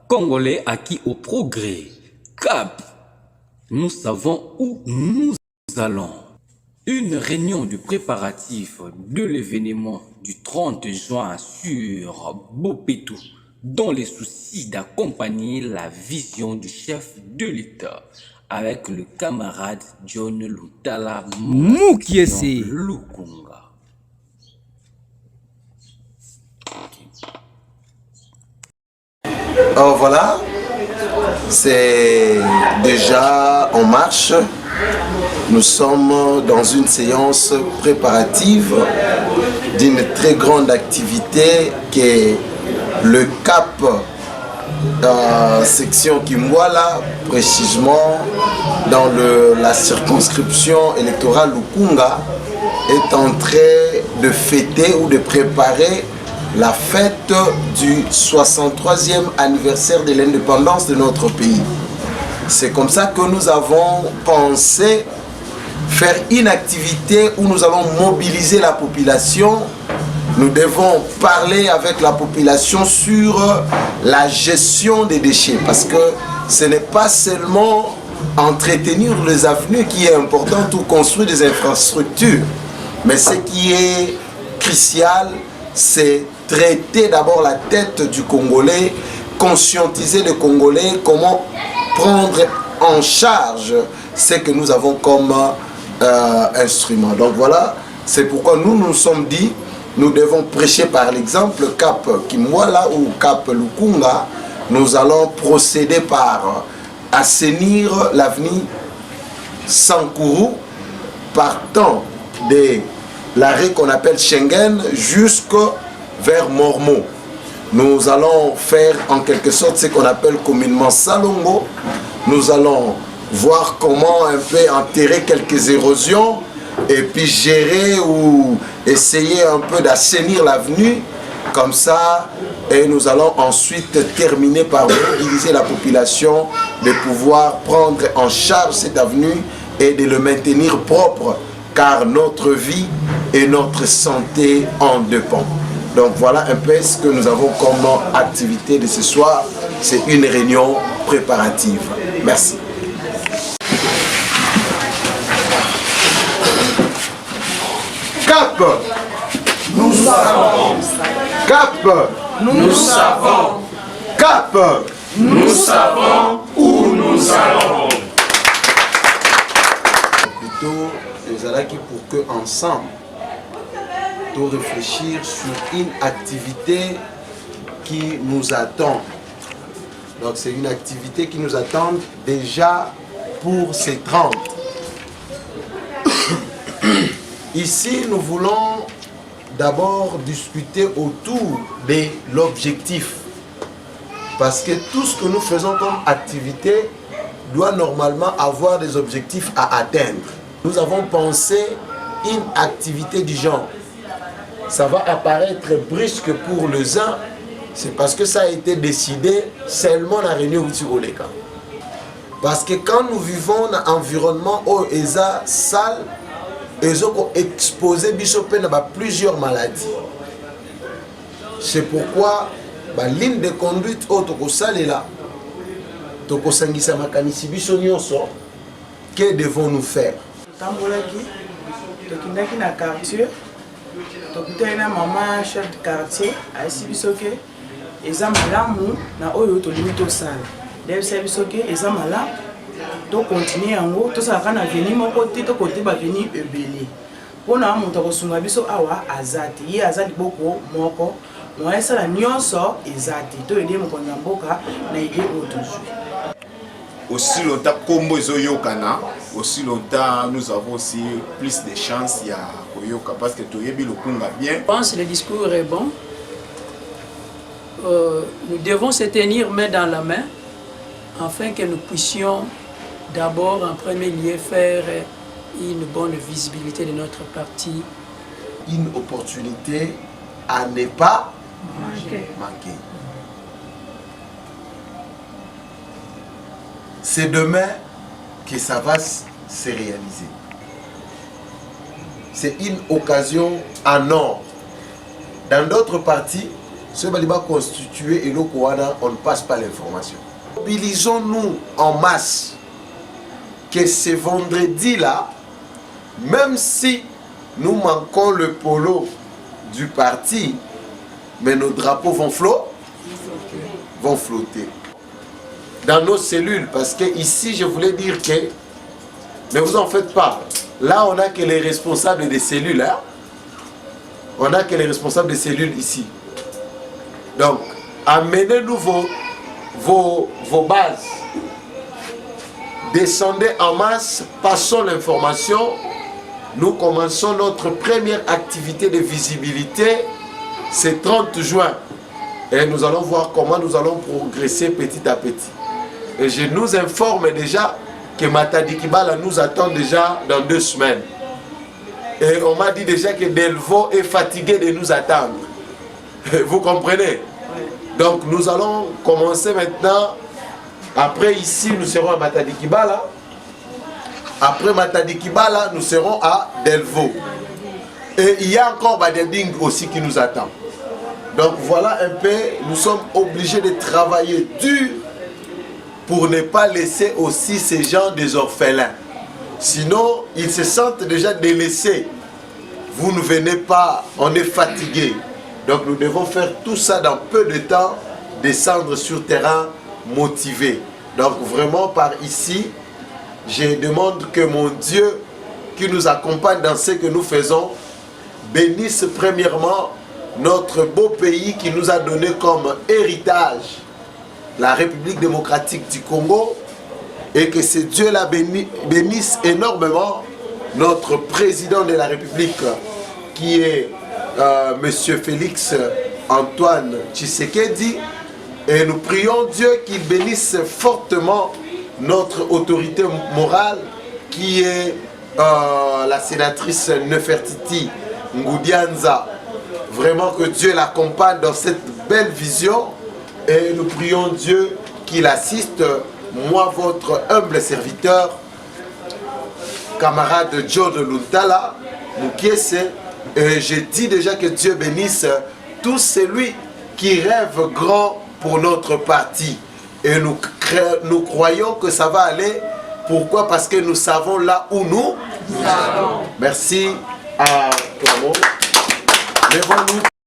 Congolais acquis au progrès. Cap, nous savons où nous allons. Une réunion du préparatif de l'événement du 30 juin sur Bopetou, dans les soucis d'accompagner la vision du chef de l'État avec le camarade John Lutala Mukiese Lukunga. Alors voilà, c'est déjà en marche. Nous sommes dans une séance préparative d'une très grande activité qui est le CAP section Kimwala, précisément dans la circonscription électorale Lukunga, est en train de fêter ou de préparer la fête du 63e anniversaire de l'indépendance de notre pays. C'est comme ça que nous avons pensé faire une activité où nous allons mobiliser la population. Nous devons parler avec la population sur la gestion des déchets, parce que ce n'est pas seulement entretenir les avenues qui est important ou construire des infrastructures, mais ce qui est crucial, c'est traiter d'abord la tête du Congolais, conscientiser les Congolais, comment prendre en charge ce que nous avons comme instrument. Donc voilà, c'est pourquoi nous nous sommes dit, nous devons prêcher par l'exemple. Cap Kimwala ou Cap Lukunga, nous allons procéder par assainir l'avenue Sankourou, partant de l'arrêt qu'on appelle Schengen jusqu'à vers Mormo. Nous allons faire en quelque sorte ce qu'on appelle communément Salongo. Nous allons voir comment un peu enterrer quelques érosions et puis gérer ou essayer un peu d'assainir l'avenue comme ça, et nous allons ensuite terminer par mobiliser la population de pouvoir prendre en charge cette avenue et de le maintenir propre, car notre vie et notre santé en dépendent. Donc voilà un peu ce que nous avons comme activité de ce soir. C'est une réunion préparative. Merci. Cap, nous savons. Cap, nous savons. Cap, nous savons où nous allons. Plutôt, nous allons pour que ensemble, de réfléchir sur une activité qui nous attend. Donc c'est une activité qui nous attend déjà pour ces 30. Ici, nous voulons d'abord discuter autour de l'objectif. Parce que tout ce que nous faisons comme activité doit normalement avoir des objectifs à atteindre. Nous avons pensé une activité du genre. Ça va apparaître brusque pour les uns, c'est parce que ça a été décidé seulement dans la réunion au Leka. Parce que quand nous vivons dans un environnement où ils sont sales, ils ont exposé à plusieurs maladies. C'est pourquoi la ligne de conduite est là. Que devons-nous faire? tokutana maman chef de quartier aisi bisoke eza malamu na oyo tolimi tosala ndebisa bisoke eza malamu to continuer yango tosala kana veni moko te to côté ba veni ebele pona moto kosunga biso awa azati ye azali boko moko moyesa la nyonso ezati to ede mokonza mboka na ide otozu. Aussi longtemps Kombo Zoyokana, aussi longtemps nous avons aussi plus de chances ya Koyoka parce que Toyebi Lukunga bien. Je pense que le discours est bon. Nous devons se tenir main dans la main afin que nous puissions d'abord en premier lieu faire une bonne visibilité de notre parti. Une opportunité à ne pas manquer. C'est demain que ça va se réaliser. C'est une occasion en or. Dans d'autres partis, ce baliba constitué et on ne passe pas l'information. Mobilisons-nous en masse que ce vendredi-là, même si nous manquons le polo du parti, mais nos drapeaux vont flotter dans nos cellules. Parce que ici, je voulais dire que, ne vous en faites pas, là on n'a que les responsables des cellules. Hein? On n'a que les responsables des cellules ici. Donc, amenez-nous vos bases. Descendez en masse, passons l'information. Nous commençons notre première activité de visibilité, c'est 30 juin. Et nous allons voir comment nous allons progresser petit à petit. Et je nous informe déjà que Matadi Kibala nous attend déjà dans 2 semaines. Et on m'a dit déjà que Delvaux est fatigué de nous attendre. Vous comprenez? Donc nous allons commencer maintenant. Après ici, nous serons à Matadi Kibala. Après Matadi Kibala, nous serons à Delvaux. Et il y a encore Badending aussi qui nous attend. Donc voilà un peu, nous sommes obligés de travailler dur pour ne pas laisser aussi ces gens des orphelins. Sinon, ils se sentent déjà délaissés. Vous ne venez pas, on est fatigué. Donc nous devons faire tout ça dans peu de temps, descendre sur terrain motivé. Donc vraiment par ici, je demande que mon Dieu qui nous accompagne dans ce que nous faisons, bénisse premièrement notre beau pays qui nous a donné comme héritage la République démocratique du Congo, et que ce Dieu-là bénisse énormément notre président de la République qui est Monsieur Félix Antoine Tshisekedi, et nous prions Dieu qu'il bénisse fortement notre autorité morale qui est la sénatrice Nefertiti Ngoudianza. Vraiment que Dieu l'accompagne dans cette belle vision, et nous prions Dieu qu'il assiste. Moi, votre humble serviteur, camarade Joe de Luntala Mukiese, et je dis déjà que Dieu bénisse tout celui qui rêve grand pour notre parti. Et nous croyons que ça va aller. Pourquoi? Parce que nous savons là où nous allons. Merci à tout le monde. Levons-nous.